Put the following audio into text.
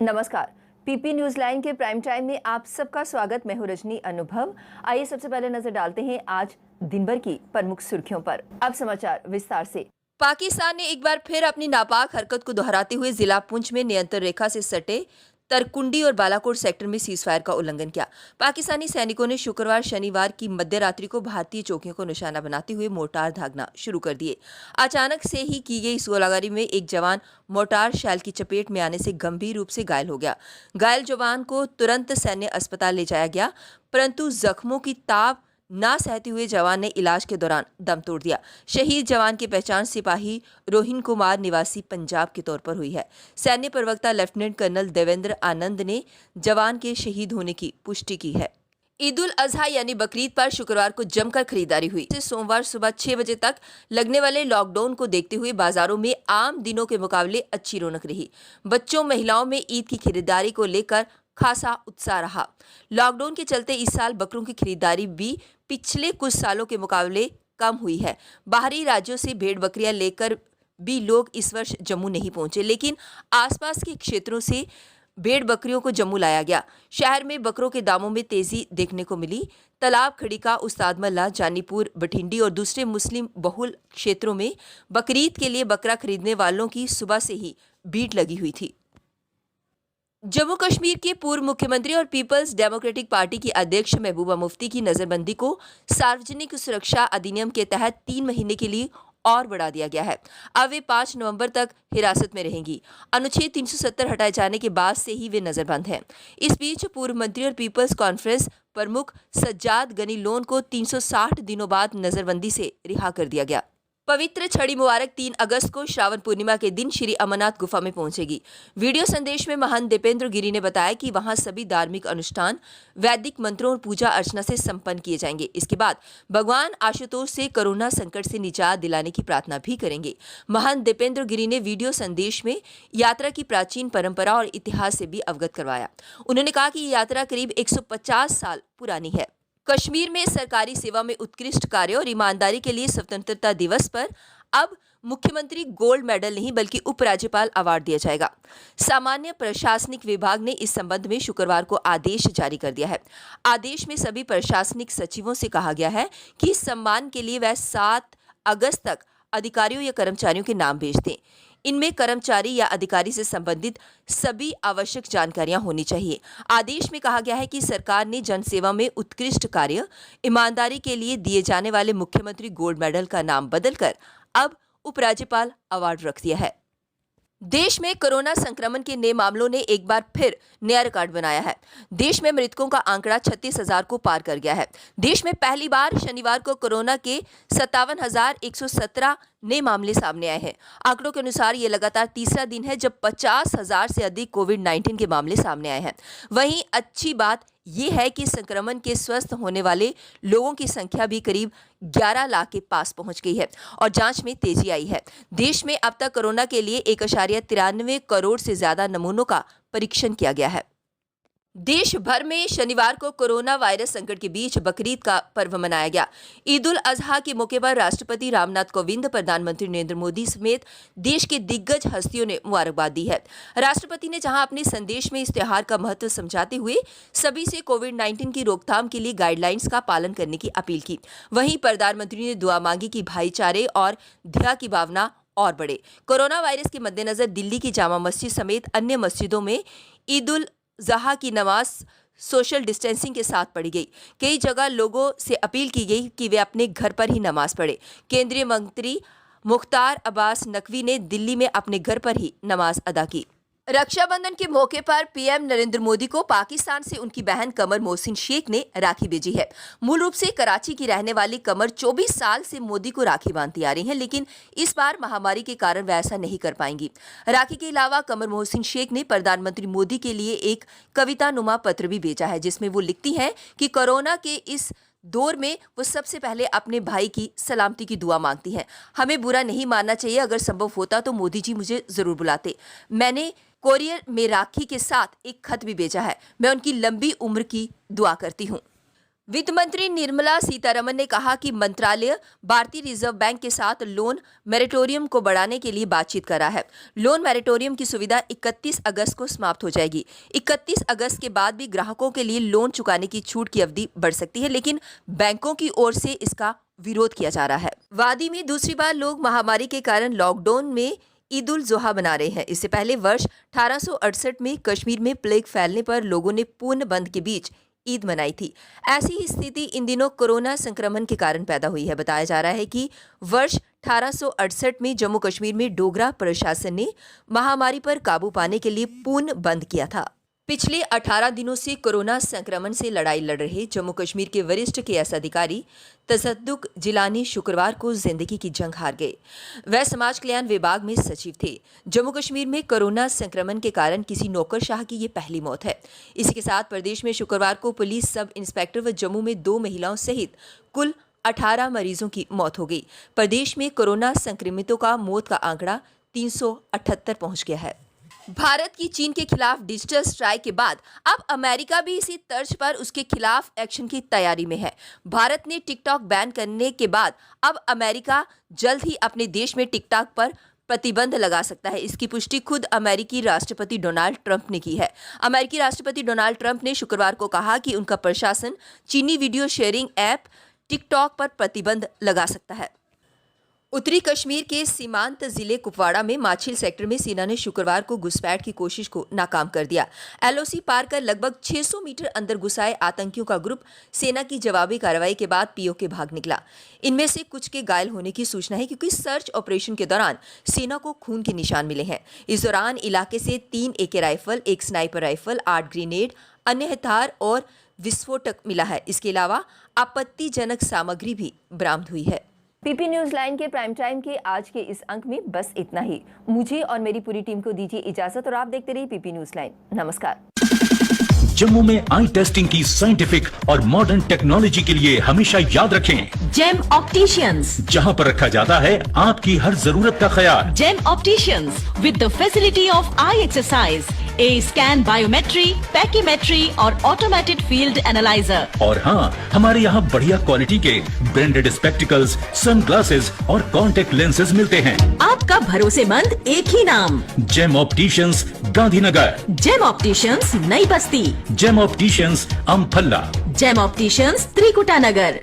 नमस्कार। PP news line के prime time में आप सबका स्वागत। मैं हूं रजनी अनुभव। आइए सबसे पहले नजर डालते हैं आज दिन भर की प्रमुख सुर्खियों पर। अब समाचार विस्तार से। पाकिस्तान ने एक बार फिर अपनी नापाक हरकत को दोहराते हुए जिला पुंछ में नियंत्रण रेखा से सटे तरकुंडी और बालाकोट सेक्टर में सीजफायर का उल्लंघन किया। पाकिस्तानी सैनिकों ने शुक्रवार शनिवार की मध्य रात्रि को भारतीय चौकियों को निशाना बनाते हुए मोर्टार दागना शुरू कर दिए। अचानक से ही की गई इस गोलाबारी में एक जवान मोर्टार शैल की चपेट में आने से गंभीर रूप से घायल हो गया। घायल जवान को तुरंत सैन्य अस्पताल ले जाया गया, परंतु जख्मों की ताप ना सहते हुए जवान ने इलाज के दौरान दम तोड़ दिया। शहीद जवान की पहचान सिपाही रोहिन कुमार निवासी पंजाब के तौर पर हुई है। सैन्य प्रवक्ता लेफ्टिनेंट कर्नल देवेंद्र आनंद ने जवान के शहीद होने की पुष्टि की है। ईद उल अजहा यानी बकरीद पर शुक्रवार को जमकर खरीदारी हुई। सोमवार सुबह 6 बजे तक लगने वाले लॉकडाउन को देखते हुए बाजारों में आम दिनों के मुकाबले अच्छी रौनक रही। बच्चों महिलाओं में ईद की खरीदारी को लेकर खासा उत्साह रहा। लॉकडाउन के चलते इस साल बकरों की खरीदारी भी पिछले कुछ सालों के मुकाबले कम हुई है। बाहरी राज्यों से भेड़ बकरियां लेकर भी लोग इस वर्ष जम्मू नहीं पहुंचे, लेकिन आसपास के क्षेत्रों से भेड़ बकरियों को जम्मू लाया गया। शहर में बकरों के दामों में तेजी देखने को मिली। तालाब खड़ीका, उस्ताद मल्ला, जानीपुर, बठिंडी और दूसरे मुस्लिम बहुल क्षेत्रों में बकरीद के लिए बकरा खरीदने वालों की सुबह से ही भीड़ लगी हुई थी। जम्मू कश्मीर के पूर्व मुख्यमंत्री और पीपल्स डेमोक्रेटिक पार्टी की अध्यक्ष महबूबा मुफ्ती की नजरबंदी को सार्वजनिक सुरक्षा अधिनियम के तहत 3 महीने के लिए और बढ़ा दिया गया है। अब वे 5 नवंबर तक हिरासत में रहेंगी। अनुच्छेद 370 हटाए जाने के बाद से ही वे नजरबंद हैं। इस बीच पूर्व मंत्री और पीपल्स कॉन्फ्रेंस प्रमुख सज्जाद गनी लोन को 360 दिनों बाद नजरबंदी से रिहा कर दिया गया। पवित्र छड़ी मुबारक 3 अगस्त को श्रावण पूर्णिमा के दिन श्री अमरनाथ गुफा में पहुंचेगी। वीडियो संदेश में महंत दीपेंद्र गिरी ने बताया कि वहां सभी धार्मिक अनुष्ठान वैदिक मंत्रों और पूजा अर्चना से संपन्न किए जाएंगे। इसके बाद भगवान आशुतोष से कोरोना संकट से निजात दिलाने की प्रार्थना भी करेंगे। महंत दीपेंद्र गिरी ने वीडियो संदेश में यात्रा की प्राचीन परंपरा और इतिहास से भी अवगत करवाया। उन्होंने कहा कि ये यात्रा करीब 150 साल पुरानी है। कश्मीर में सरकारी सेवा में उत्कृष्ट कार्य और ईमानदारी के लिए स्वतंत्रता दिवस पर अब मुख्यमंत्री गोल्ड मेडल नहीं बल्कि उपराज्यपाल अवार्ड दिया जाएगा। सामान्य प्रशासनिक विभाग ने इस संबंध में शुक्रवार को आदेश जारी कर दिया है। आदेश में सभी प्रशासनिक सचिवों से कहा गया है कि इस सम्मान के लिए वह 7 अगस्त तक अधिकारियों या कर्मचारियों के नाम भेज दें। इनमें कर्मचारी या अधिकारी से संबंधित सभी आवश्यक जानकारियां होनी चाहिए। आदेश में कहा गया है कि सरकार ने जनसेवा में उत्कृष्ट कार्य ईमानदारी के लिए दिए जाने वाले मुख्यमंत्री गोल्ड मेडल का नाम बदलकर अब उपराज्यपाल अवार्ड रख दिया है। देश में कोरोना संक्रमण के नए मामलों ने एक बार फिर नया रिकॉर्ड बनाया है। देश में मृतकों का आंकड़ा 36,000 को पार कर गया है। देश में पहली बार शनिवार को कोरोना के 57,117 नए मामले सामने आए हैं। आंकड़ों के अनुसार ये लगातार तीसरा दिन है जब 50,000 से अधिक कोविड-19 के मामले सामने आए हैं। वहीं अच्छी बात ये है कि संक्रमण के स्वस्थ होने वाले लोगों की संख्या भी करीब 11 लाख के पास पहुंच गई है और जांच में तेजी आई है। देश में अब तक कोरोना के लिए 1.93 करोड़ से ज्यादा नमूनों का परीक्षण किया गया है। देश भर में शनिवार को कोरोना वायरस संकट के बीच बकरीद का पर्व मनाया गया। ईद उल अजहा के मौके पर राष्ट्रपति रामनाथ कोविंद, प्रधानमंत्री नरेंद्र मोदी समेत देश के दिग्गज हस्तियों ने मुबारकबाद दी है। राष्ट्रपति ने जहां अपने संदेश में इस त्योहार का महत्व समझाते हुए सभी से कोविड-19 की रोकथाम के लिए गाइडलाइंस का पालन करने की अपील की, वहीं प्रधानमंत्री ने दुआ मांगी कि भाईचारे और दया की भावना और बढ़े। कोरोना वायरस के मद्देनजर दिल्ली की जामा मस्जिद समेत अन्य मस्जिदों में ईद उल अजहा की नमाज सोशल डिस्टेंसिंग के साथ पढ़ी गई। कई जगह लोगों से अपील की गई कि वे अपने घर पर ही नमाज पढ़ें। केंद्रीय मंत्री मुख्तार अब्बास नकवी ने दिल्ली में अपने घर पर ही नमाज अदा की। रक्षाबंधन के मौके पर पीएम नरेंद्र मोदी को पाकिस्तान से उनकी बहन कमर मोहसिन शेख ने राखी भेजी है। मूल रूप से कराची की रहने वाली कमर 24 साल से मोदी को राखी बांधती आ रही हैं, लेकिन इस बार महामारी के कारण वह ऐसा नहीं कर पाएंगी। राखी के अलावा कमर मोहसिन शेख ने प्रधानमंत्री मोदी के लिए एक कविता नुमा पत्र भी भेजा है, जिसमें वो लिखती हैं कि कोरोना के इस दौर में वो सबसे पहले अपने भाई की सलामती की दुआ मांगती हैं। हमें बुरा नहीं मानना चाहिए, अगर संभव होता तो मोदी जी मुझे जरूर बुलाते। मैंने कोरियर में राखी के साथ एक खत भी भेजा है। मैं उनकी लंबी उम्र की दुआ करती हूँ। वित्त मंत्री निर्मला सीतारमण ने कहा कि मंत्रालय भारतीय रिजर्व बैंक के साथ लोन मैरिटोरियम को बढ़ाने के लिए बातचीत कर रहा है। लोन मैरिटोरियम की सुविधा 31 अगस्त को समाप्त हो जाएगी। 31 अगस्त के बाद भी ग्राहकों के लिए लोन चुकाने की छूट की अवधि बढ़ सकती है, लेकिन बैंकों की ओर से इसका विरोध किया जा रहा है। वादी में दूसरी बार लोग महामारी के कारण लॉकडाउन में ईद उल जुहा मना रहे हैं। इससे पहले वर्ष 1868 में कश्मीर में प्लेग फैलने पर लोगों ने पूर्ण बंद के बीच ईद मनाई थी। ऐसी ही स्थिति इन दिनों कोरोना संक्रमण के कारण पैदा हुई है। बताया जा रहा है कि वर्ष 1868 में जम्मू कश्मीर में डोगरा प्रशासन ने महामारी पर काबू पाने के लिए पूर्ण बंद किया था। पिछले 18 दिनों से कोरोना संक्रमण से लड़ाई लड़ रहे जम्मू कश्मीर के वरिष्ठ केएस अधिकारी तसद्दुक जिलानी शुक्रवार को जिंदगी की जंग हार गए। वह समाज कल्याण विभाग में सचिव थे। जम्मू कश्मीर में कोरोना संक्रमण के कारण किसी नौकरशाह की ये पहली मौत है। इसी के साथ प्रदेश में शुक्रवार को पुलिस सब इंस्पेक्टर व जम्मू में 2 महिलाओं सहित कुल 18 मरीजों की मौत हो गई। प्रदेश में कोरोना संक्रमितों का मौत का आंकड़ा 378 पहुंच गया है। भारत की चीन के खिलाफ डिजिटल स्ट्राइक के बाद अब अमेरिका भी इसी तर्ज पर उसके खिलाफ एक्शन की तैयारी में है। भारत ने टिकटॉक बैन करने के बाद अब अमेरिका जल्द ही अपने देश में टिकटॉक पर प्रतिबंध लगा सकता है। इसकी पुष्टि खुद अमेरिकी राष्ट्रपति डोनाल्ड ट्रंप ने की है। अमेरिकी राष्ट्रपति डोनाल्ड ट्रंप ने शुक्रवार को कहा कि उनका प्रशासन चीनी वीडियो शेयरिंग ऐप टिकटॉक पर प्रतिबंध लगा सकता है। उत्तरी कश्मीर के सीमांत जिले कुपवाड़ा में माछिल सेक्टर में सेना ने शुक्रवार को घुसपैठ की कोशिश को नाकाम कर दिया। एलओसी पार कर लगभग 600 मीटर अंदर घुसाए आतंकियों का ग्रुप सेना की जवाबी कार्रवाई के बाद पीओके भाग निकला। इनमें से कुछ के घायल होने की सूचना है, क्योंकि सर्च ऑपरेशन के दौरान सेना को खून के निशान मिले हैं। इस दौरान इलाके से 3 AK rifle, 1 sniper rifle, 8 grenade, अन्य हथियार और विस्फोटक मिला है। इसके अलावा आपत्तिजनक सामग्री भी बरामद हुई है। पीपी न्यूज लाइन के प्राइम टाइम के आज के इस अंक में बस इतना ही। मुझे और मेरी पूरी टीम को दीजिए इजाजत और आप देखते रहिए पीपी न्यूज लाइन। नमस्कार। जम्मू में आई टेस्टिंग की साइंटिफिक और मॉडर्न टेक्नोलॉजी के लिए हमेशा याद रखें जेम ऑप्टिशियंस, जहां पर रखा जाता है आपकी हर जरूरत का ख्याल। Gem opticians with the facility of eye exercise, A scan, biometry, pachymetry और ऑटोमेटेड फील्ड एनालाइजर। और हाँ, हमारे यहाँ बढ़िया क्वालिटी के ब्रांडेड स्पेक्टिकल्स, सनग्लासेस और कॉन्टेक्ट लेंसेज मिलते हैं। आपका भरोसेमंद एक ही नाम, Gem opticians, Gandhinagar. Gem opticians, Nai Basti. Gem opticians, Amphalla. Gem opticians, Trikuta नगर।